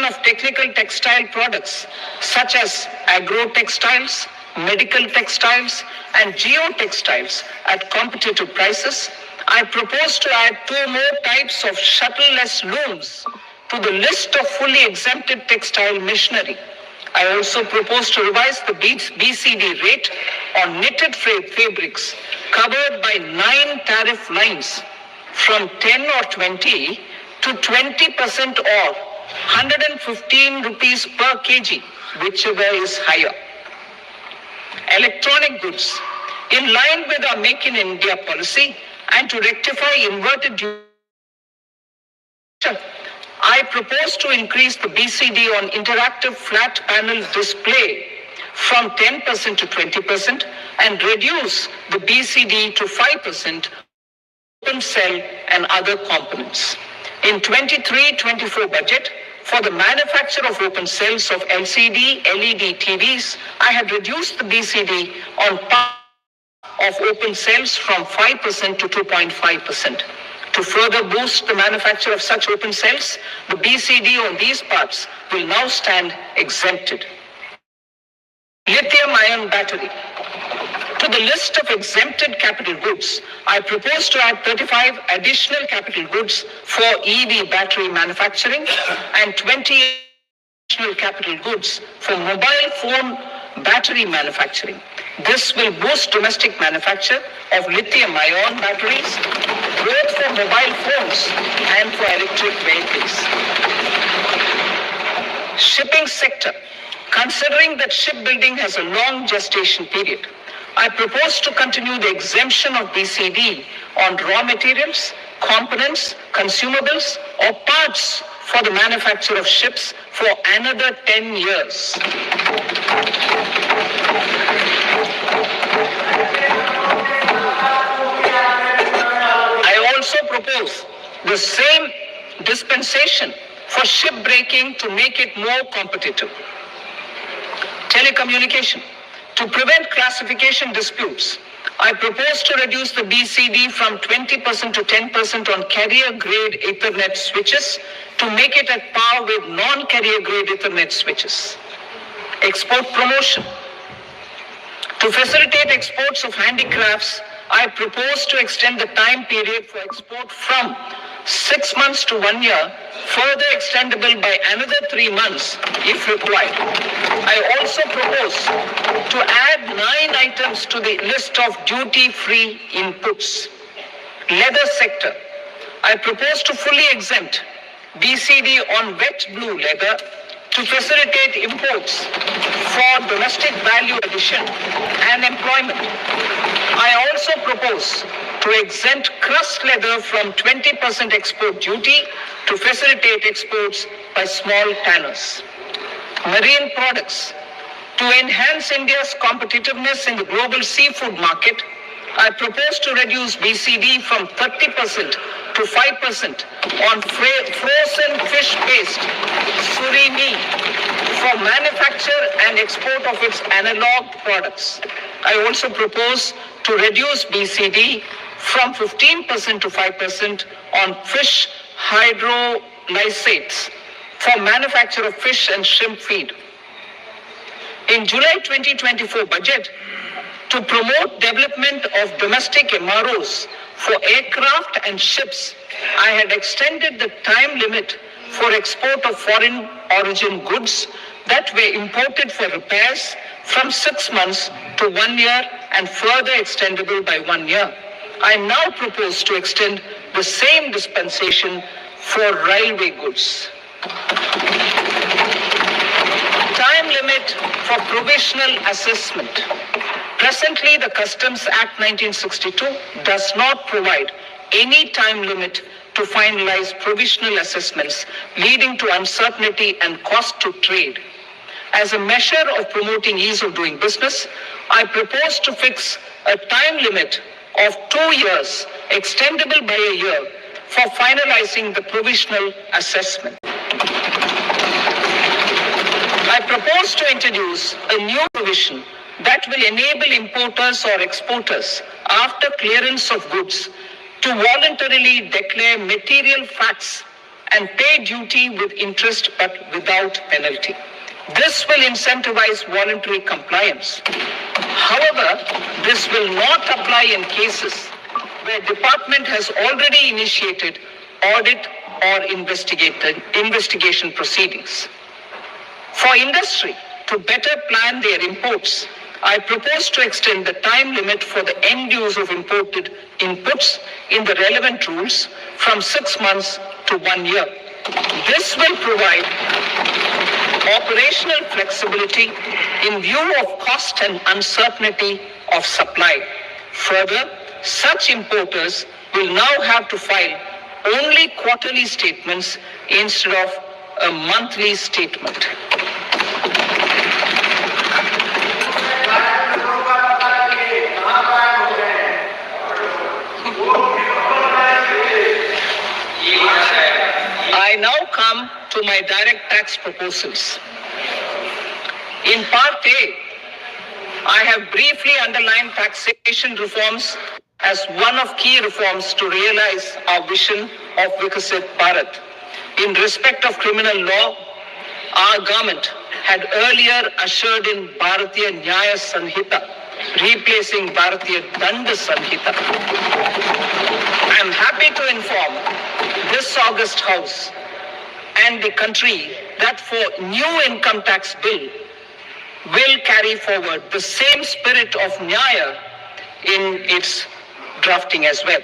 of technical textile products such as agro-textiles, medical textiles, and geotextiles at competitive prices. I propose to add 2 more types of shuttle-less looms to the list of fully exempted textile machinery. I also propose to revise the BCD rate on knitted fabrics covered by 9 tariff lines from 10 or 20 to 20% or 115 rupees per kg, whichever is higher. Electronic goods. In line with our Make in India policy and to rectify inverted duty, I propose to increase the BCD on interactive flat panel display from 10% to 20% and reduce the BCD to 5% open cell and other components. In 23-24 budget, for the manufacture of open cells of LCD, LED TVs, I had reduced the BCD on part of open cells from 5% to 2.5%. To further boost the manufacture of such open cells, the BCD on these parts will now stand exempted. Lithium-ion battery. To the list of exempted capital goods, I propose to add 35 additional capital goods for EV battery manufacturing and 20 additional capital goods for mobile phone battery manufacturing. This will boost domestic manufacture of lithium-ion batteries, both for mobile phones and for electric vehicles. Shipping sector. Considering that shipbuilding has a long gestation period, I propose to continue the exemption of BCD on raw materials, components, consumables, or parts for the manufacture of ships for another 10 years. I also propose the same dispensation for shipbreaking to make it more competitive. Telecommunication. To prevent classification disputes, I propose to reduce the BCD from 20% to 10% on carrier-grade Ethernet switches to make it at par with non-carrier-grade Ethernet switches. Export promotion. To facilitate exports of handicrafts, I propose to extend the time period for export from 6 months to 1 year, further extendable by another 3 months if required. I also propose to add 9 items to the list of duty-free inputs. Leather sector. I propose to fully exempt BCD on wet blue leather to facilitate imports for domestic value addition and employment. I also propose to exempt crust leather from 20% export duty to facilitate exports by small tanners. Marine products. To enhance India's competitiveness in the global seafood market, I propose to reduce BCD from 30% to 5% on frozen fish paste, surimi, for manufacture and export of its analog products. I also propose to reduce BCD from 15% to 5% on fish hydrolysates for manufacture of fish and shrimp feed. In July 2024 budget, to promote development of domestic MROs for aircraft and ships, I had extended the time limit for export of foreign origin goods that were imported for repairs from 6 months to 1 year and further extendable by 1 year. I now propose to extend the same dispensation for railway goods. Time limit for provisional assessment. Presently, the Customs Act 1962 does not provide any time limit to finalize provisional assessments, leading to uncertainty and cost to trade. As a measure of promoting ease of doing business, I propose to fix a time limit of 2 years, extendable by a year, for finalizing the provisional assessment. I propose to introduce a new provision that will enable importers or exporters, after clearance of goods, to voluntarily declare material facts and pay duty with interest but without penalty. This will incentivize voluntary compliance. However, this will not apply in cases where department has already initiated audit or investigation proceedings. For industry to better plan their imports, I propose to extend the time limit for the end use of imported inputs in the relevant rules from 6 months to 1 year. This will provide operational flexibility in view of cost and uncertainty of supply. Further, such importers will now have to file only quarterly statements instead of a monthly statement. I now come to my direct tax proposals. In Part A, I have briefly underlined taxation reforms as one of key reforms to realize our vision of Vikasit Bharat. In respect of criminal law, our government had earlier ushered in Bharatiya Nyaya Sanhita, replacing Bharatiya Danda Sanhita. I am happy to inform this august House and the country that for new income tax bill will carry forward the same spirit of Nyaya in its drafting as well.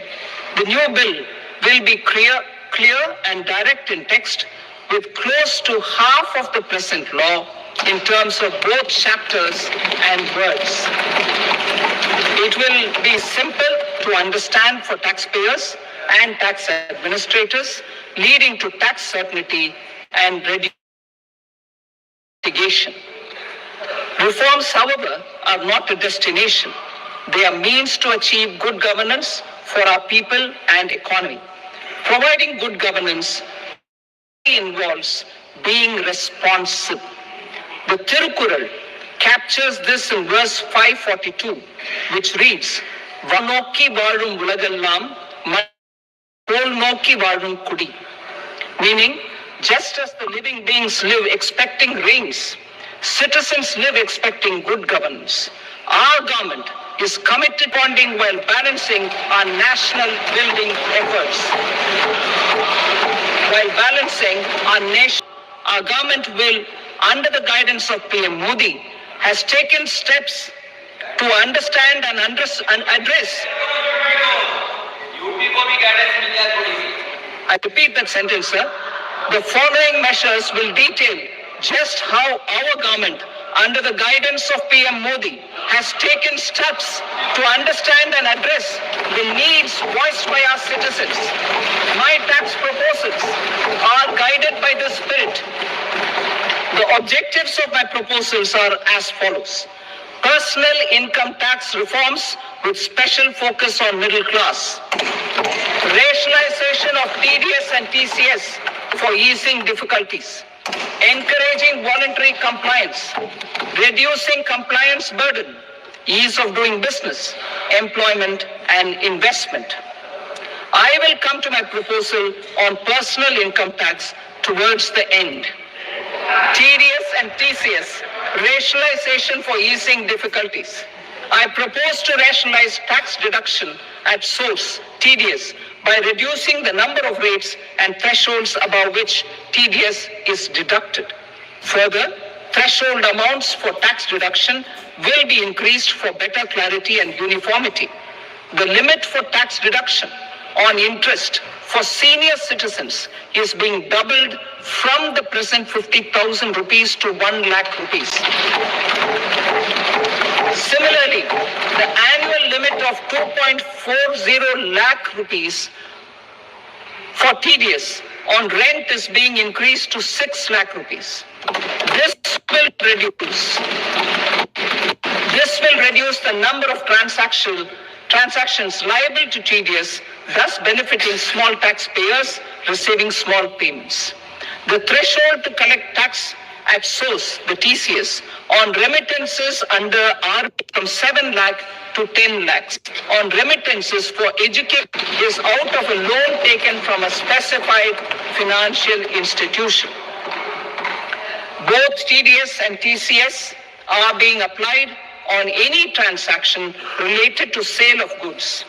The new bill will be clear and direct in text with close to half of the present law in terms of both chapters and words. It will be simple to understand for taxpayers and tax administrators, leading to tax certainty and litigation. Reforms, however, are not a destination. They are means to achieve good governance for our people and economy. Providing good governance involves being responsible. The Tirukural captures this in verse 542, which reads, Vanokki varum ulagallam, Pol nokki varum kudi. Meaning, just as the living beings live expecting rains, citizens live expecting good governance. Our government is committed to bonding while balancing our national building efforts. While balancing our government will, under the guidance of PM Modi, has taken steps to understand and address. I repeat that sentence, sir. The following measures will detail just how our government, under the guidance of PM Modi, has taken steps to understand and address the needs voiced by our citizens. My tax proposals are guided by this spirit. The objectives of my proposals are as follows. Personal income tax reforms with special focus on middle class. Rationalization of TDS and TCS for easing difficulties. Encouraging voluntary compliance. Reducing compliance burden. Ease of doing business. Employment and investment. I will come to my proposal on personal income tax towards the end. TDS and TCS, rationalization for easing difficulties. I propose to rationalize tax deduction at source, TDS, by reducing the number of rates and thresholds above which TDS is deducted. Further, threshold amounts for tax deduction will be increased for better clarity and uniformity. The limit for tax deduction on interest for senior citizens is being doubled from the present 50,000 rupees to 1 lakh rupees. Similarly, the annual limit of 2.40 lakh rupees for TDS on rent is being increased to 6 lakh rupees. This will reduce the number of transactions liable to TDS, thus benefiting small taxpayers receiving small payments. The threshold to collect tax at source, the TCS, on remittances under R from 7 lakh to 10 lakhs. On remittances for education is out of a loan taken from a specified financial institution. Both TDS and TCS are being applied on any transaction related to sale of goods.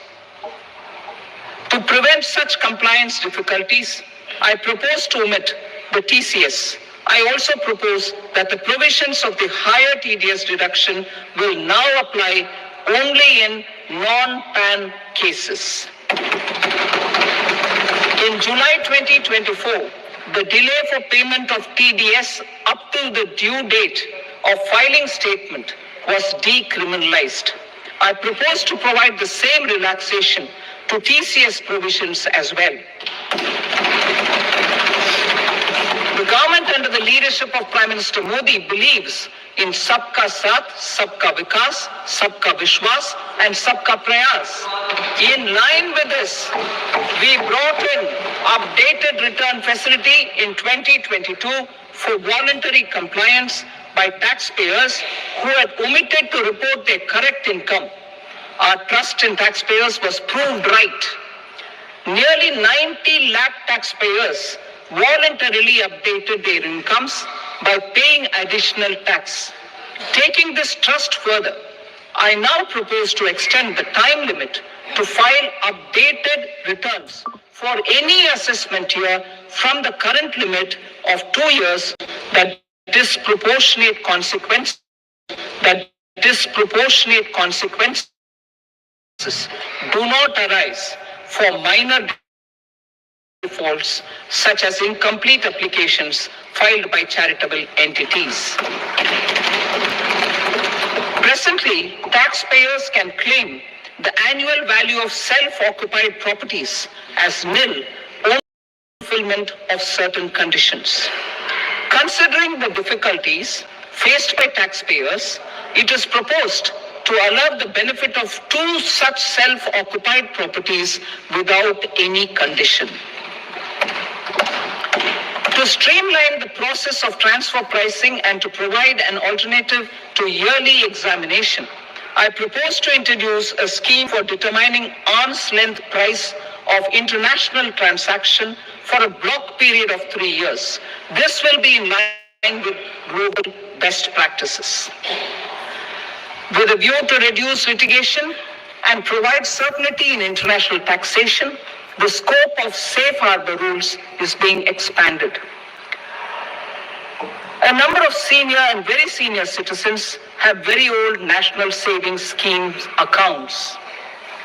To prevent such compliance difficulties, I propose to omit the TCS. I also propose that the provisions of the higher TDS deduction will now apply only in non-PAN cases. In July 2024, the delay for payment of TDS up to the due date of filing statement was decriminalized. I propose to provide the same relaxation to TCS provisions as well. The government under the leadership of Prime Minister Modi believes in Sabka Saath, Sabka Vikas, Sabka Vishwas and Sabka Prayas. In line with this, we brought in updated return facility in 2022 for voluntary compliance by taxpayers who had omitted to report their correct income. Our trust in taxpayers was proved right. Nearly 90 lakh taxpayers voluntarily updated their incomes by paying additional tax. Taking this trust further, I now propose to extend the time limit to file updated returns for any assessment year from the current limit of 2 years. That disproportionate consequences do not arise for minor defaults such as incomplete applications filed by charitable entities. Presently, taxpayers can claim the annual value of self-occupied properties as nil only fulfillment of certain conditions. Considering the difficulties faced by taxpayers, it is proposed to allow the benefit of 2 such self-occupied properties without any condition. To streamline the process of transfer pricing and to provide an alternative to yearly examination, I propose to introduce a scheme for determining arm's length price of international transaction for a block period of 3 years. This will be in line with global best practices. With a view to reduce litigation and provide certainty in international taxation, the scope of safe harbor rules is being expanded. A number of senior and very senior citizens have very old national savings schemes accounts.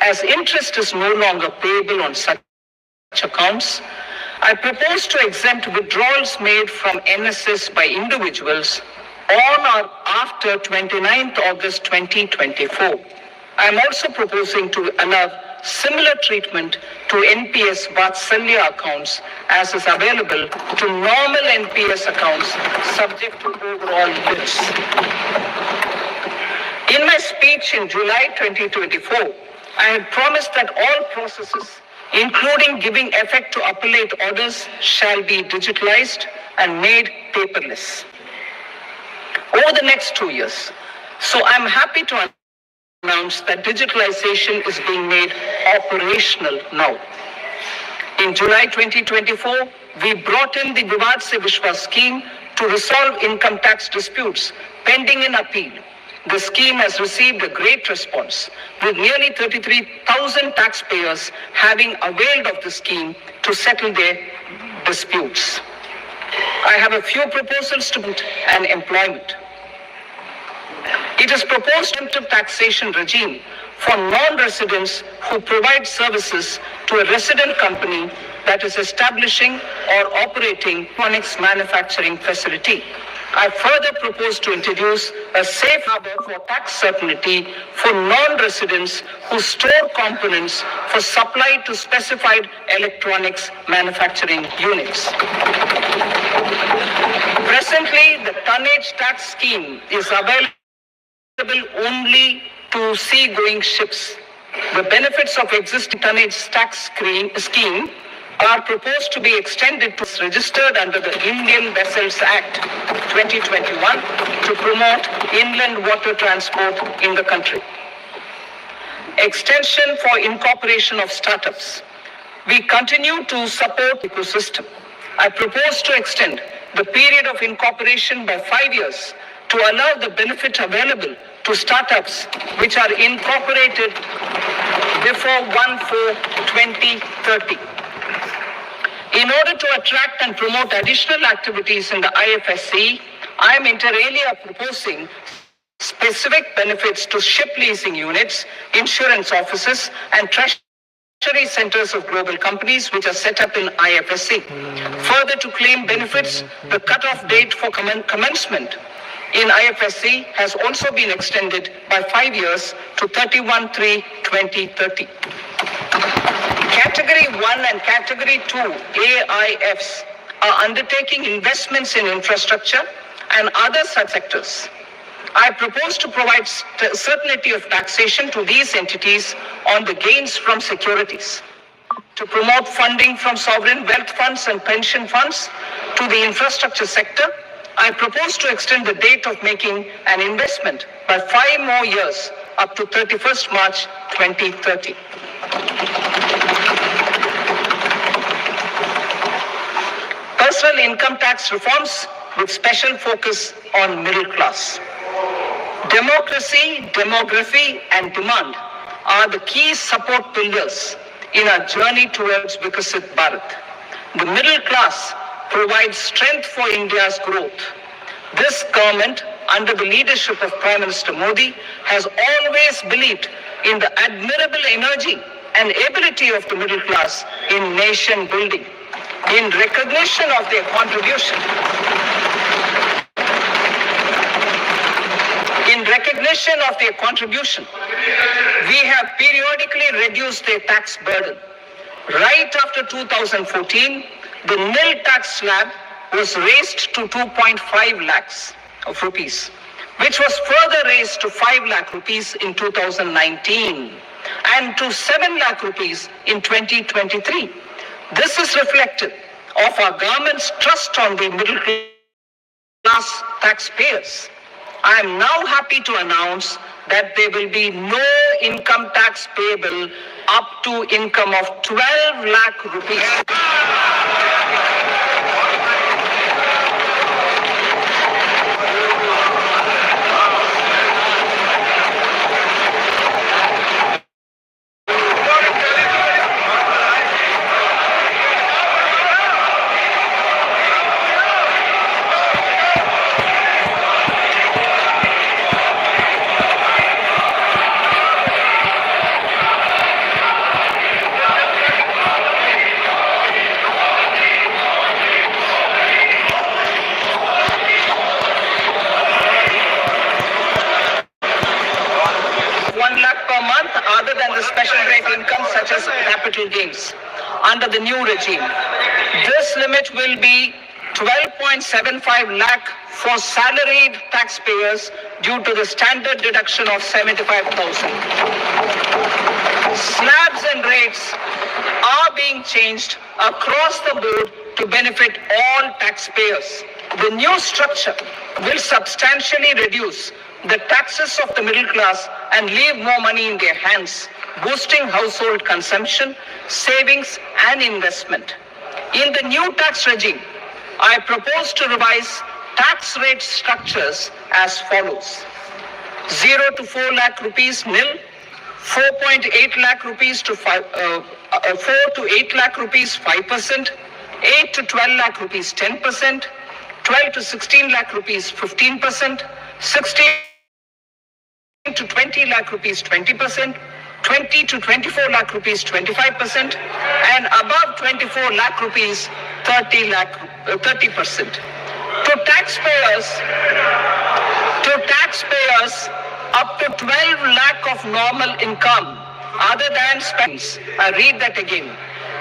As interest is no longer payable on such accounts, I propose to exempt withdrawals made from NSS by individuals on or after 29th August 2024. I am also proposing to allow similar treatment to NPS Vatsalya accounts as is available to normal NPS accounts subject to overall limits. In my speech in July 2024, I had promised that all processes, including giving effect to appellate orders, shall be digitalized and made paperless over the next 2 years. So I'm happy to announce that digitalization is being made operational now. In July 2024, we brought in the Vivad Se Vishwas scheme to resolve income tax disputes pending in appeal. The scheme has received a great response, with nearly 33,000 taxpayers having availed of the scheme to settle their disputes. I have a few proposals to and employment. It is proposed preemptive taxation regime for non-residents who provide services to a resident company that is establishing or operating electronics manufacturing facility. I further propose to introduce a safe harbor for tax certainty for non-residents who store components for supply to specified electronics manufacturing units. Presently, the tonnage tax scheme is available only to sea-going ships. The benefits of existing tonnage tax scheme are proposed to be extended to registered under the Indian Vessels Act 2021 to promote inland water transport in the country. Extension for incorporation of startups. We continue to support the ecosystem. I propose to extend the period of incorporation by 5 years to allow the benefit available to startups which are incorporated before 1/4/2030. In order to attract and promote additional activities in the IFSC, I am inter alia proposing specific benefits to ship leasing units, insurance offices, and treasury centers of global companies which are set up in IFSC. Further, to claim benefits, the cutoff date for commencement in IFSC has also been extended by 5 years to 31/3/2030. Category 1 and Category 2 AIFs are undertaking investments in infrastructure and other such sectors. I propose to provide certainty of taxation to these entities on the gains from securities, to promote funding from sovereign wealth funds and pension funds to the infrastructure sector. I propose to extend the date of making an investment by 5 more years up to 31st March 2030. Personal income tax reforms with special focus on middle class. Democracy, demography, and demand are the key support pillars in our journey towards Vikasit Bharat. The middle class provides strength for India's growth. This government, under the leadership of Prime Minister Modi, has always believed in the admirable energy and ability of the middle class in nation building. In recognition of their contribution, we have periodically reduced their tax burden. Right after 2014, the nil tax slab was raised to 2.5 lakhs of rupees, which was further raised to 5 lakh rupees in 2019 and to 7 lakh rupees in 2023. This is reflective of our government's trust on the middle class taxpayers. I am now happy to announce that there will be no income tax payable up to income of 12 lakh rupees. Other than the special rate income such as capital gains under the new regime. This limit will be 12.75 lakh for salaried taxpayers due to the standard deduction of 75,000. Slabs and rates are being changed across the board to benefit all taxpayers. The new structure will substantially reduce the taxes of the middle class and leave more money in their hands, boosting household consumption, savings, and investment. In the new tax regime, I propose to revise tax rate structures as follows: 0 to 4 lakh rupees nil, 4.8 lakh rupees to 4 to 8 lakh rupees 5%, 8 to 12 lakh rupees 10%, 12 to 16 lakh rupees 15%, 16 to 20 lakh rupees 20%, 20 to 24 lakh rupees 25%, and above 24 lakh rupees 30%. To taxpayers up to 12 lakh of normal income other than spends. I read that again.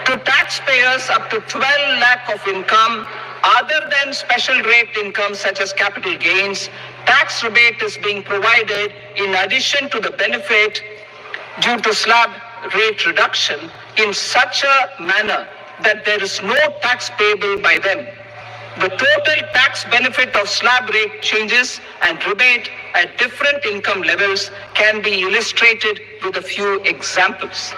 To taxpayers up to 12 lakh of income other than special rate income such as capital gains, tax rebate is being provided in addition to the benefit due to slab rate reduction in such a manner that there is no tax payable by them. The total tax benefit of slab rate changes and rebate at different income levels can be illustrated with a few examples.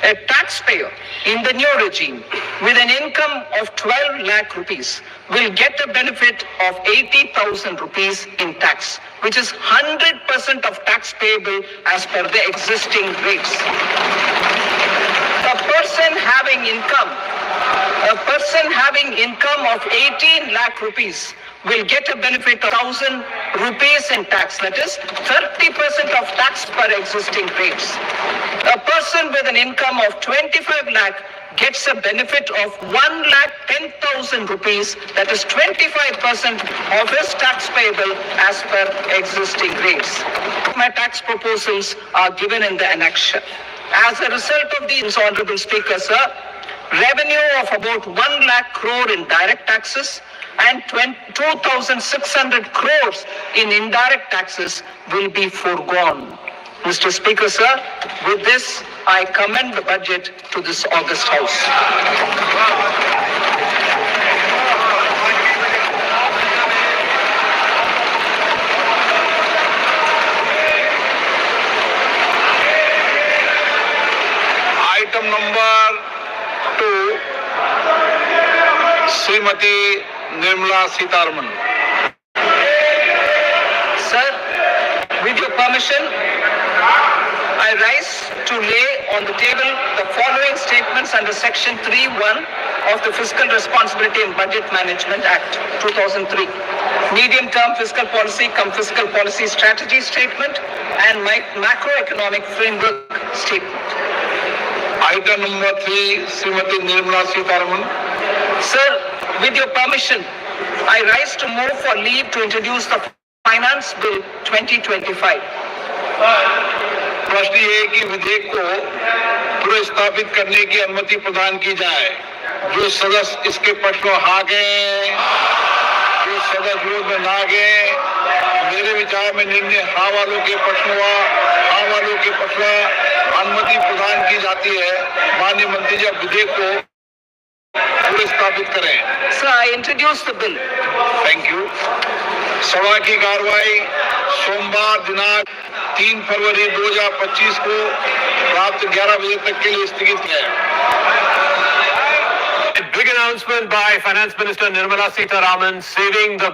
A taxpayer in the new regime with an income of 12 lakh rupees will get a benefit of 80,000 rupees in tax, which is 100% of tax payable as per the existing rates. A person having income of 18 lakh rupees will get a benefit of 1,000 rupees in tax, that is 30% of tax per existing rates. A person with an income of 25 lakh gets a benefit of 1,10,000 rupees, that is 25% of his tax payable as per existing rates. My tax proposals are given in the annexure. As a result of these, Honorable Speaker, sir, revenue of about 1 lakh crore in direct taxes and 2,600 crores in indirect taxes will be foregone. Mr. Speaker, sir, with this, I commend the budget to this august House. Item number 2, Srimati Nirmala Sitharaman. Sir, with your permission, I rise to lay on the table the following statements under Section 3(1) of the Fiscal Responsibility and Budget Management Act 2003. Medium-term fiscal policy cum fiscal policy strategy statement and macroeconomic framework statement. Item number 3, Srimati Nirmala Sitharaman. Sir, with your permission, I rise to move for leave to introduce the Finance Bill 2025. प्रश्न ये है कि विधेयक को पुनर्स्थापित करने की अनुमति प्रदान की जाए। जो सदस्य इसके पक्ष में हाँ गए, जो सदस्य विरोध में ना गए, मेरे विचार में निर्णय हाँ वालों के पक्ष में हाँ वालों के पक्ष में अनुमति प्रदान की जाती है। माननीय मंत्री जी, अब विधेयक को पुनर्स्थापित करें। Sir, I introduce the bill. Thank you. सभा की कार्रवाई सोमवार दिनांक 3 फरवरी 2025 को रात 11 बजे तक के लिए स्थगित है। A big announcement by Finance Minister Nirmala Sitharaman saving the